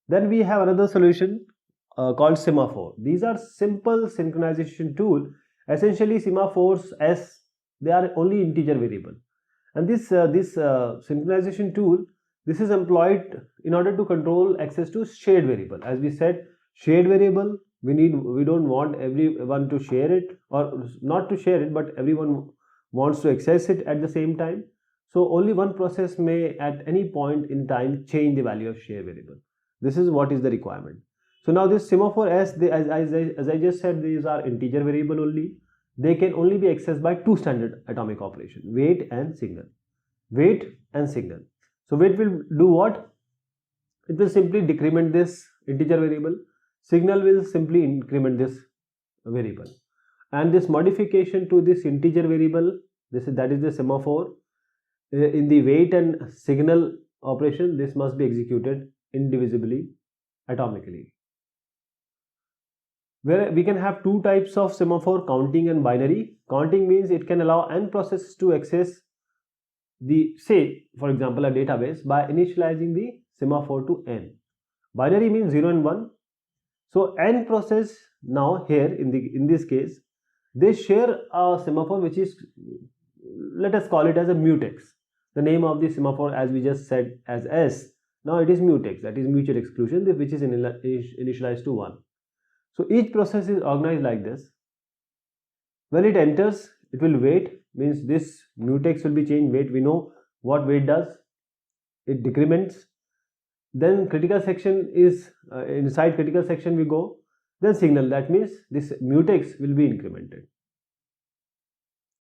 Then we have another solution called semaphore. These are simple synchronization tool. Essentially, semaphores S, they are only integer variable, and this synchronization tool, this is employed in order to control access to shared variable. As we said, shared variable, we don't want everyone to share it, or not to share it, but everyone wants to access it at the same time. So only one process may at any point in time change the value of share variable. This is what is the requirement. So now this semaphore S, as I just said, these are integer variable only. They can only be accessed by two standard atomic operation, wait and signal. Wait and signal. So wait will do what? It will simply decrement this integer variable. Signal will simply increment this variable. And this modification to this integer variable, that is the semaphore, in the wait and signal operation, this must be executed indivisibly, atomically. Where we can have two types of semaphore, counting and binary. Counting means it can allow n processes to access the, say for example, a database by initializing the semaphore to n. Binary means 0 and 1. So n process now here in this case, they share a semaphore which is, let us call it as a mutex. The name of the semaphore, as we just said, as S, now it is mutex, that is mutual exclusion, which is initialized to 1. So each process is organized like this. When it enters, it will wait, means this mutex will be changed. Wait, we know what wait does, it decrements. Then critical section is inside critical section we go. Then signal, that means this mutex will be incremented.